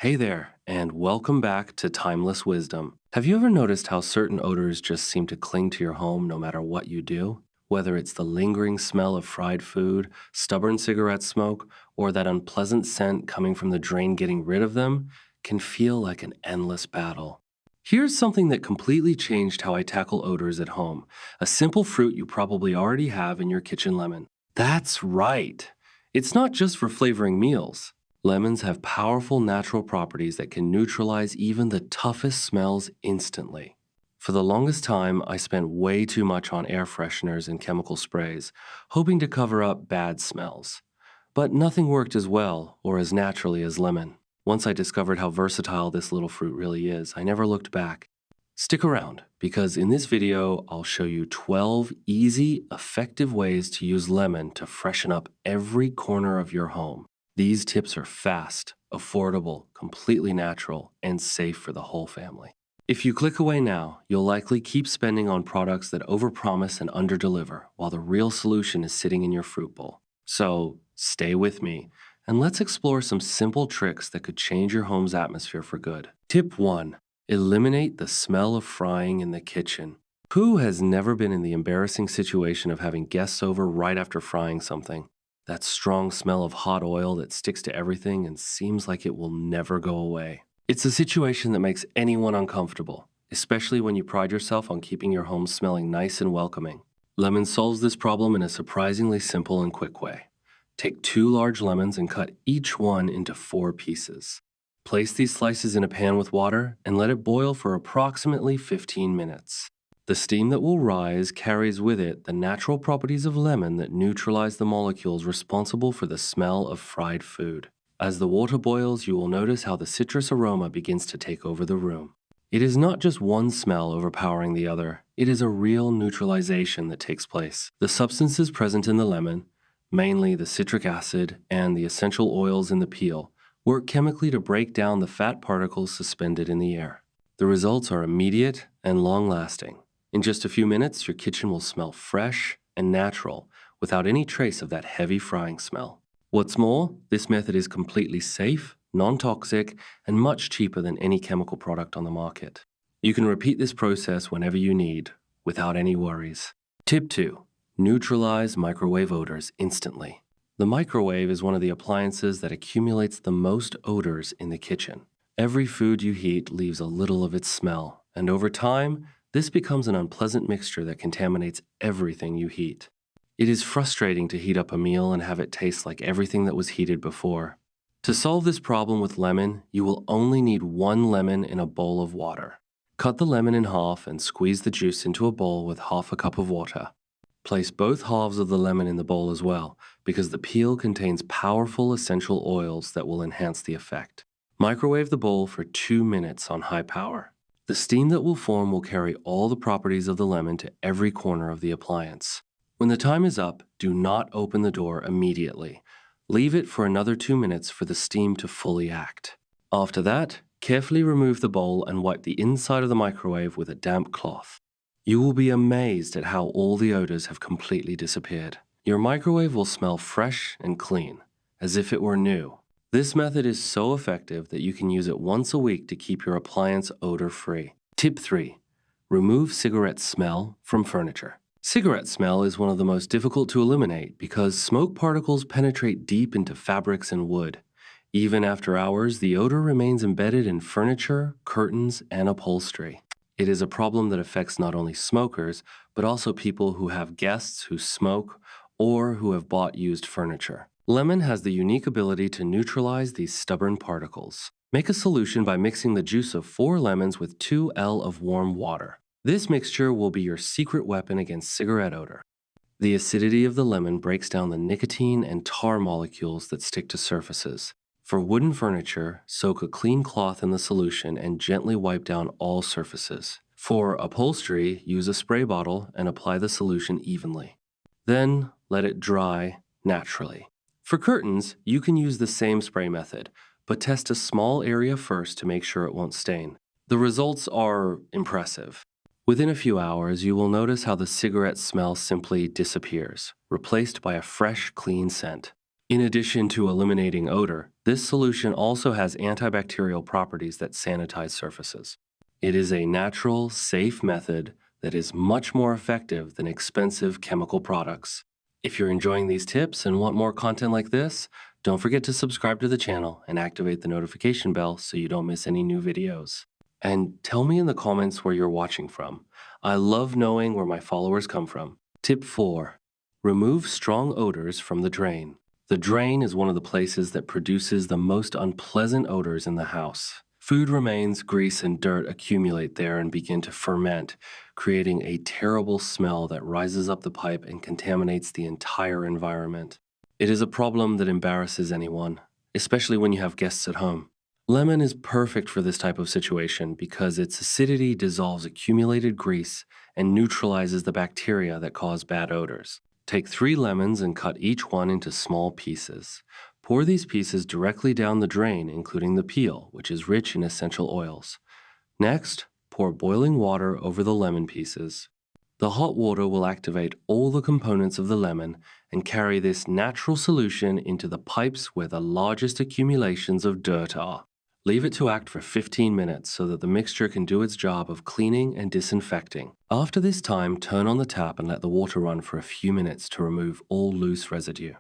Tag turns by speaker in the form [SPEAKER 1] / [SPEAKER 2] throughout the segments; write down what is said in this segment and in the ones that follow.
[SPEAKER 1] Hey there, and welcome back to Timeless Wisdom. Have you ever noticed how certain odors just seem to cling to your home no matter what you do? Whether it's the lingering smell of fried food, stubborn cigarette smoke, or that unpleasant scent coming from the drain getting rid of them, can feel like an endless battle. Here's something that completely changed how I tackle odors at home. A simple fruit you probably already have in your kitchen lemon. That's right. It's not just for flavoring meals. Lemons have powerful natural properties that can neutralize even the toughest smells instantly. For the longest time, I spent way too much on air fresheners and chemical sprays, hoping to cover up bad smells. But nothing worked as well or as naturally as lemon. Once I discovered how versatile this little fruit really is, I never looked back. Stick around, because in this video, I'll show you 12 easy, effective ways to use lemon to freshen up every corner of your home. These tips are fast, affordable, completely natural, and safe for the whole family. If you click away now, you'll likely keep spending on products that overpromise and underdeliver, while the real solution is sitting in your fruit bowl. So stay with me, and let's explore some simple tricks that could change your home's atmosphere for good. Tip 1. Eliminate the smell of frying in the kitchen. Who has never been in the embarrassing situation of having guests over right after frying something? That strong smell of hot oil that sticks to everything and seems like it will never go away. It's a situation that makes anyone uncomfortable, especially when you pride yourself on keeping your home smelling nice and welcoming. Lemon solves this problem in a surprisingly simple and quick way. Take 2 large lemons and cut each one into 4 pieces. Place these slices in a pan with water and let it boil for approximately 15 minutes. The steam that will rise carries with it the natural properties of lemon that neutralize the molecules responsible for the smell of fried food. As the water boils, you will notice how the citrus aroma begins to take over the room. It is not just one smell overpowering the other, it is a real neutralization that takes place. The substances present in the lemon, mainly the citric acid and the essential oils in the peel, work chemically to break down the fat particles suspended in the air. The results are immediate and long-lasting. In just a few minutes, your kitchen will smell fresh and natural without any trace of that heavy frying smell. What's more, this method is completely safe, non-toxic, and much cheaper than any chemical product on the market. You can repeat this process whenever you need, without any worries. Tip 2. Neutralize microwave odors instantly. The microwave is one of the appliances that accumulates the most odors in the kitchen. Every food you heat leaves a little of its smell, and over time, this becomes an unpleasant mixture that contaminates everything you heat. It is frustrating to heat up a meal and have it taste like everything that was heated before. To solve this problem with lemon, you will only need 1 lemon in a bowl of water. Cut the lemon in half and squeeze the juice into a bowl with half a cup of water. Place both halves of the lemon in the bowl as well, because the peel contains powerful essential oils that will enhance the effect. Microwave the bowl for 2 minutes on high power. The steam that will form will carry all the properties of the lemon to every corner of the appliance. When the time is up, do not open the door immediately. Leave it for another 2 minutes for the steam to fully act. After that, carefully remove the bowl and wipe the inside of the microwave with a damp cloth. You will be amazed at how all the odors have completely disappeared. Your microwave will smell fresh and clean, as if it were new. This method is so effective that you can use it once a week to keep your appliance odor-free. Tip 3. Remove cigarette smell from furniture. Cigarette smell is one of the most difficult to eliminate because smoke particles penetrate deep into fabrics and wood. Even after hours, the odor remains embedded in furniture, curtains, and upholstery. It is a problem that affects not only smokers, but also people who have guests who smoke or who have bought used furniture. Lemon has the unique ability to neutralize these stubborn particles. Make a solution by mixing the juice of 4 lemons with 2 L of warm water. This mixture will be your secret weapon against cigarette odor. The acidity of the lemon breaks down the nicotine and tar molecules that stick to surfaces. For wooden furniture, soak a clean cloth in the solution and gently wipe down all surfaces. For upholstery, use a spray bottle and apply the solution evenly. Then, let it dry naturally. For curtains, you can use the same spray method, but test a small area first to make sure it won't stain. The results are impressive. Within a few hours, you will notice how the cigarette smell simply disappears, replaced by a fresh, clean scent. In addition to eliminating odor, This solution also has antibacterial properties that sanitize surfaces. It is a natural, safe method that is much more effective than expensive chemical products. If you're enjoying these tips and want more content like this, don't forget to subscribe to the channel and activate the notification bell so you don't miss any new videos. And tell me in the comments where you're watching from. I love knowing where my followers come from. Tip 4. Remove strong odors from the drain. The drain is one of the places that produces the most unpleasant odors in the house. Food remains, grease, and dirt accumulate there and begin to ferment, creating a terrible smell that rises up the pipe and contaminates the entire environment. It is a problem that embarrasses anyone, especially when you have guests at home. Lemon is perfect for this type of situation because its acidity dissolves accumulated grease and neutralizes the bacteria that cause bad odors. Take 3 lemons and cut each one into small pieces. Pour these pieces directly down the drain, including the peel, which is rich in essential oils. Next, pour boiling water over the lemon pieces. The hot water will activate all the components of the lemon and carry this natural solution into the pipes where the largest accumulations of dirt are. Leave it to act for 15 minutes so that the mixture can do its job of cleaning and disinfecting. After this time, turn on the tap and let the water run for a few minutes to remove all loose residue.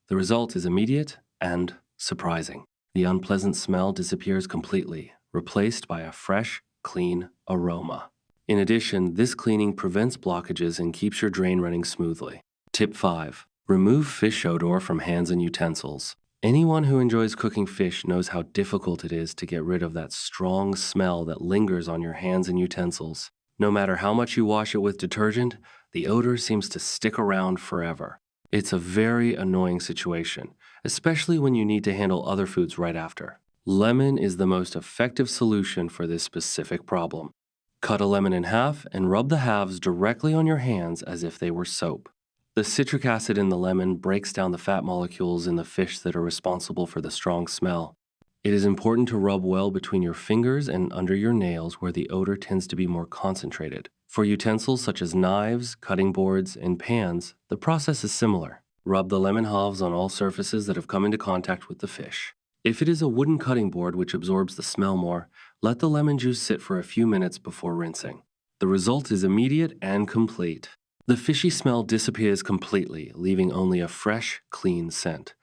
[SPEAKER 1] The result is immediate and surprising. The unpleasant smell disappears completely, replaced by a fresh, clean aroma. In addition, this cleaning prevents blockages and keeps your drain running smoothly. Tip 5. Remove fish odor from hands and utensils. Anyone who enjoys cooking fish knows how difficult it is to get rid of that strong smell that lingers on your hands and utensils. No matter how much you wash it with detergent, the odor seems to stick around forever. It's a very annoying situation, especially when you need to handle other foods right after. Lemon is the most effective solution for this specific problem. Cut a lemon in half and rub the halves directly on your hands as if they were soap. The citric acid in the lemon breaks down the fat molecules in the fish that are responsible for the strong smell. It is important to rub well between your fingers and under your nails where the odor tends to be more concentrated. For utensils such as knives, cutting boards, and pans, the process is similar. Rub the lemon halves on all surfaces that have come into contact with the fish. If it is a wooden cutting board which absorbs the smell more, let the lemon juice sit for a few minutes before rinsing. The result is immediate and complete. The fishy smell disappears completely, leaving only a fresh, clean scent.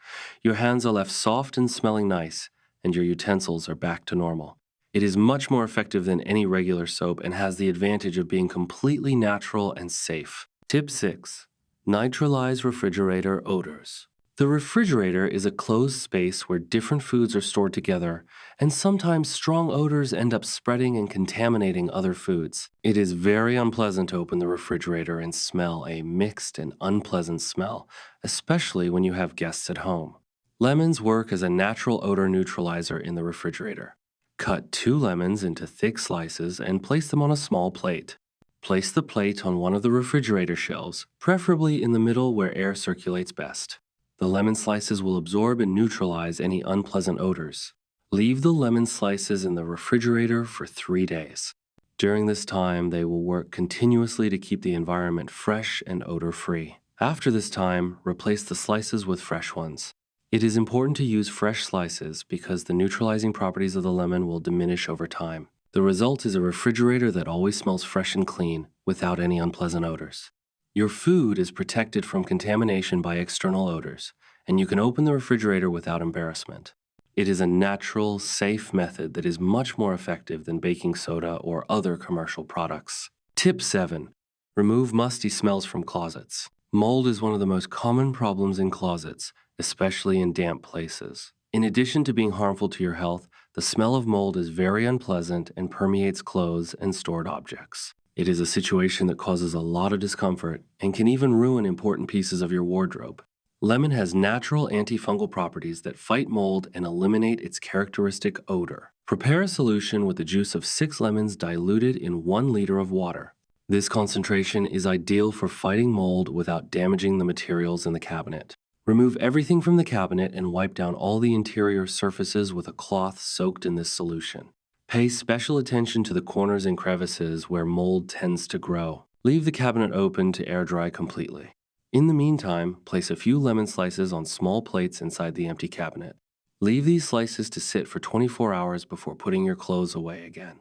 [SPEAKER 1] Your hands are left soft and smelling nice, and your utensils are back to normal. It is much more effective than any regular soap and has the advantage of being completely natural and safe. Tip 6. Neutralize refrigerator odors. The refrigerator is a closed space where different foods are stored together, and sometimes strong odors end up spreading and contaminating other foods. It is very unpleasant to open the refrigerator and smell a mixed and unpleasant smell, especially when you have guests at home. Lemons work as a natural odor neutralizer in the refrigerator. Cut 2 lemons into thick slices and place them on a small plate. Place the plate on one of the refrigerator shelves, preferably in the middle where air circulates best. The lemon slices will absorb and neutralize any unpleasant odors. Leave the lemon slices in the refrigerator for 3 days. During this time, they will work continuously to keep the environment fresh and odor-free. After this time, replace the slices with fresh ones. It is important to use fresh slices because the neutralizing properties of the lemon will diminish over time. The result is a refrigerator that always smells fresh and clean without any unpleasant odors. Your food is protected from contamination by external odors, and you can open the refrigerator without embarrassment. It is a natural, safe method that is much more effective than baking soda or other commercial products. Tip 7. Remove musty smells from closets. Mold is one of the most common problems in closets, especially in damp places. In addition to being harmful to your health, the smell of mold is very unpleasant and permeates clothes and stored objects. It is a situation that causes a lot of discomfort and can even ruin important pieces of your wardrobe. Lemon has natural antifungal properties that fight mold and eliminate its characteristic odor. Prepare a solution with the juice of 6 lemons diluted in 1 liter of water. This concentration is ideal for fighting mold without damaging the materials in the cabinet. Remove everything from the cabinet and wipe down all the interior surfaces with a cloth soaked in this solution. Pay special attention to the corners and crevices where mold tends to grow. Leave the cabinet open to air dry completely. In the meantime, place a few lemon slices on small plates inside the empty cabinet. Leave these slices to sit for 24 hours before putting your clothes away again.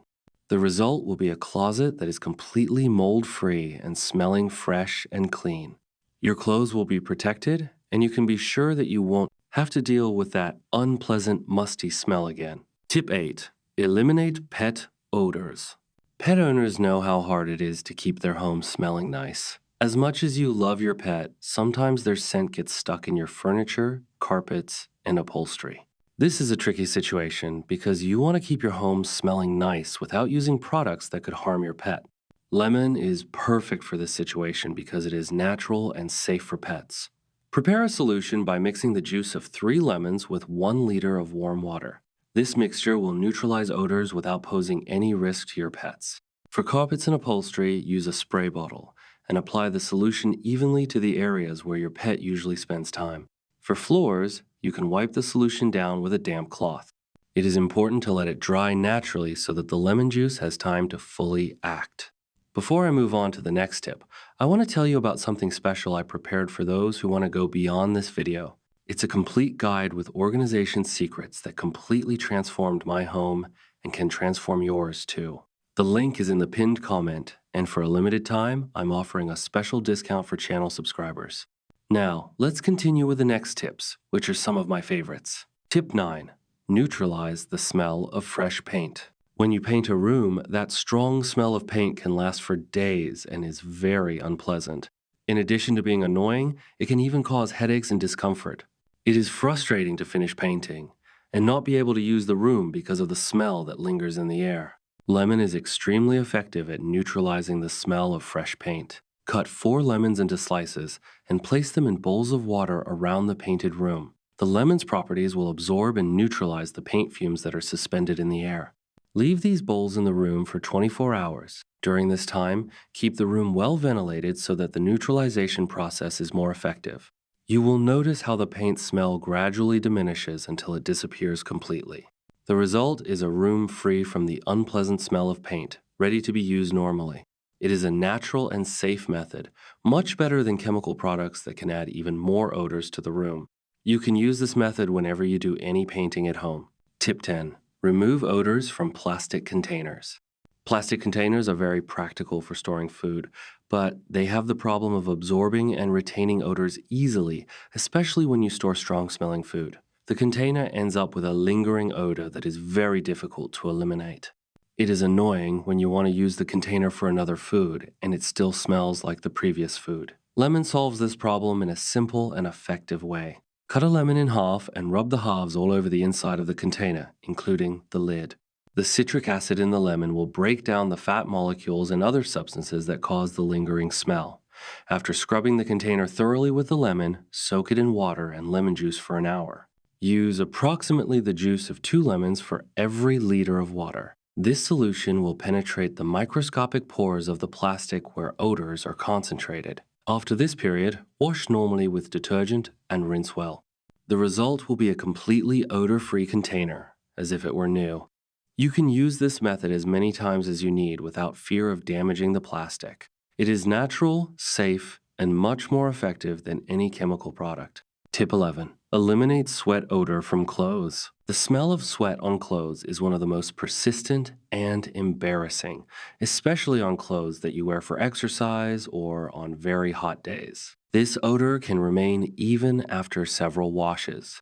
[SPEAKER 1] The result will be a closet that is completely mold-free and smelling fresh and clean. Your clothes will be protected, and you can be sure that you won't have to deal with that unpleasant, musty smell again. Tip 8. Eliminate pet odors. Pet owners know how hard it is to keep their home smelling nice. As much as you love your pet, sometimes their scent gets stuck in your furniture, carpets, and upholstery. This is a tricky situation because you want to keep your home smelling nice without using products that could harm your pet. Lemon is perfect for this situation because it is natural and safe for pets. Prepare a solution by mixing the juice of 3 lemons with 1 liter of warm water. This mixture will neutralize odors without posing any risk to your pets. For carpets and upholstery, use a spray bottle and apply the solution evenly to the areas where your pet usually spends time. For floors, you can wipe the solution down with a damp cloth. It is important to let it dry naturally so that the lemon juice has time to fully act. Before I move on to the next tip, I want to tell you about something special I prepared for those who want to go beyond this video. It's a complete guide with organization secrets that completely transformed my home and can transform yours too. The link is in the pinned comment, and for a limited time, I'm offering a special discount for channel subscribers. Now, let's continue with the next tips, which are some of my favorites. Tip 9. Neutralize the smell of fresh paint. When you paint a room, that strong smell of paint can last for days and is very unpleasant. In addition to being annoying, it can even cause headaches and discomfort. It is frustrating to finish painting and not be able to use the room because of the smell that lingers in the air. Lemon is extremely effective at neutralizing the smell of fresh paint. Cut 4 lemons into slices and place them in bowls of water around the painted room. The lemon's properties will absorb and neutralize the paint fumes that are suspended in the air. Leave these bowls in the room for 24 hours. During this time, keep the room well ventilated so that the neutralization process is more effective. You will notice how the paint smell gradually diminishes until it disappears completely. The result is a room free from the unpleasant smell of paint, ready to be used normally. It is a natural and safe method, much better than chemical products that can add even more odors to the room. You can use this method whenever you do any painting at home. Tip 10. Remove odors from plastic containers. Plastic containers are very practical for storing food, but they have the problem of absorbing and retaining odors easily, especially when you store strong-smelling food. The container ends up with a lingering odor that is very difficult to eliminate. It is annoying when you want to use the container for another food and it still smells like the previous food. Lemon solves this problem in a simple and effective way. Cut a lemon in half and rub the halves all over the inside of the container, including the lid. The citric acid in the lemon will break down the fat molecules and other substances that cause the lingering smell. After scrubbing the container thoroughly with the lemon, soak it in water and lemon juice for an hour. Use approximately the juice of 2 lemons for every liter of water. This solution will penetrate the microscopic pores of the plastic where odors are concentrated. After this period, wash normally with detergent and rinse well. The result will be a completely odor-free container, as if it were new. You can use this method as many times as you need without fear of damaging the plastic. It is natural, safe, and much more effective than any chemical product. Tip 11. Eliminate sweat odor from clothes. The smell of sweat on clothes is one of the most persistent and embarrassing, especially on clothes that you wear for exercise or on very hot days. This odor can remain even after several washes.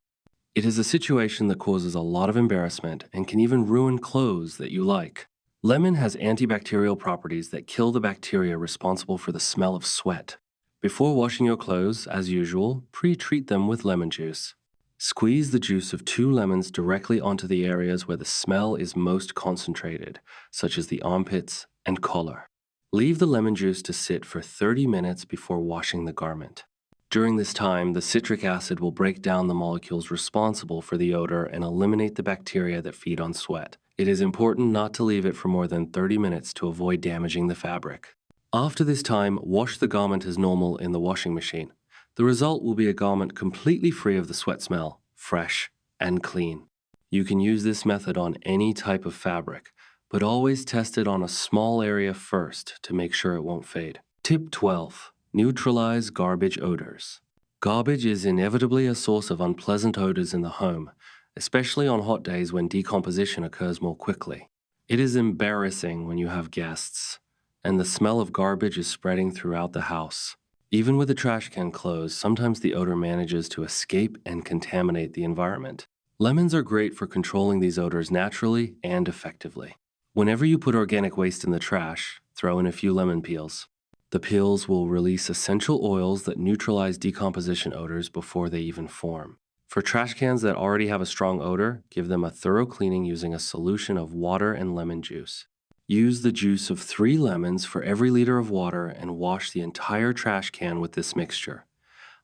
[SPEAKER 1] It is a situation that causes a lot of embarrassment and can even ruin clothes that you like. Lemon has antibacterial properties that kill the bacteria responsible for the smell of sweat. Before washing your clothes, as usual, pre-treat them with lemon juice. Squeeze the juice of 2 lemons directly onto the areas where the smell is most concentrated, such as the armpits and collar. Leave the lemon juice to sit for 30 minutes before washing the garment. During this time, the citric acid will break down the molecules responsible for the odor and eliminate the bacteria that feed on sweat. It is important not to leave it for more than 30 minutes to avoid damaging the fabric. After this time, wash the garment as normal in the washing machine. The result will be a garment completely free of the sweat smell, fresh and clean. You can use this method on any type of fabric, but always test it on a small area first to make sure it won't fade. Tip 12. Neutralize garbage odors. Garbage is inevitably a source of unpleasant odors in the home, especially on hot days when decomposition occurs more quickly. It is embarrassing when you have guests, and the smell of garbage is spreading throughout the house. Even with the trash can closed, sometimes the odor manages to escape and contaminate the environment. Lemons are great for controlling these odors naturally and effectively. Whenever you put organic waste in the trash, throw in a few lemon peels. The peels will release essential oils that neutralize decomposition odors before they even form. For trash cans that already have a strong odor, give them a thorough cleaning using a solution of water and lemon juice. Use the juice of 3 lemons for every liter of water and wash the entire trash can with this mixture.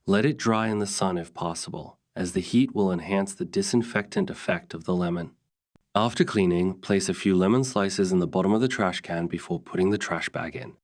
[SPEAKER 1] Let it dry in the sun if possible, as the heat will enhance the disinfectant effect of the lemon. After cleaning, place a few lemon slices in the bottom of the trash can before putting the trash bag in.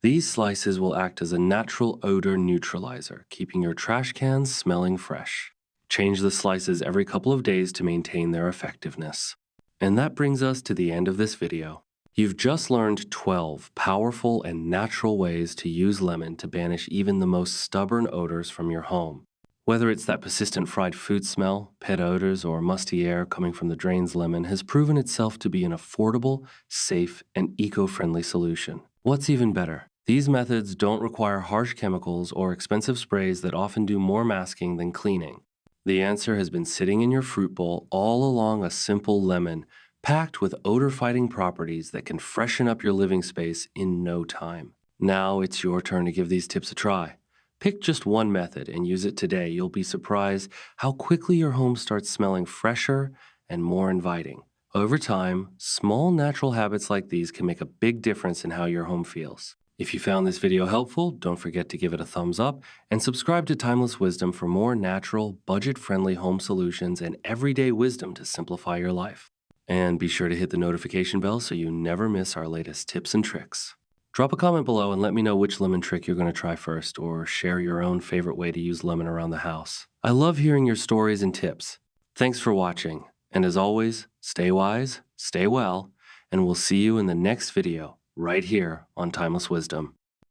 [SPEAKER 1] These slices will act as a natural odor neutralizer, keeping your trash cans smelling fresh. Change the slices every couple of days to maintain their effectiveness. And that brings us to the end of this video. You've just learned 12 powerful and natural ways to use lemon to banish even the most stubborn odors from your home. Whether it's that persistent fried food smell, pet odors, or musty air coming from the drains, lemon has proven itself to be an affordable, safe, and eco-friendly solution. What's even better? These methods don't require harsh chemicals or expensive sprays that often do more masking than cleaning. The answer has been sitting in your fruit bowl all along a simple lemon, packed with odor-fighting properties that can freshen up your living space in no time. Now it's your turn to give these tips a try. Pick just one method and use it today. You'll be surprised how quickly your home starts smelling fresher and more inviting. Over time, small natural habits like these can make a big difference in how your home feels. If you found this video helpful, don't forget to give it a thumbs up and subscribe to Timeless Wisdom for more natural, budget-friendly home solutions and everyday wisdom to simplify your life. And be sure to hit the notification bell so you never miss our latest tips and tricks. Drop a comment below and let me know which lemon trick you're going to try first, or share your own favorite way to use lemon around the house. I love hearing your stories and tips. Thanks for watching, and as always, stay wise, stay well, and we'll see you in the next video right here on Timeless Wisdom.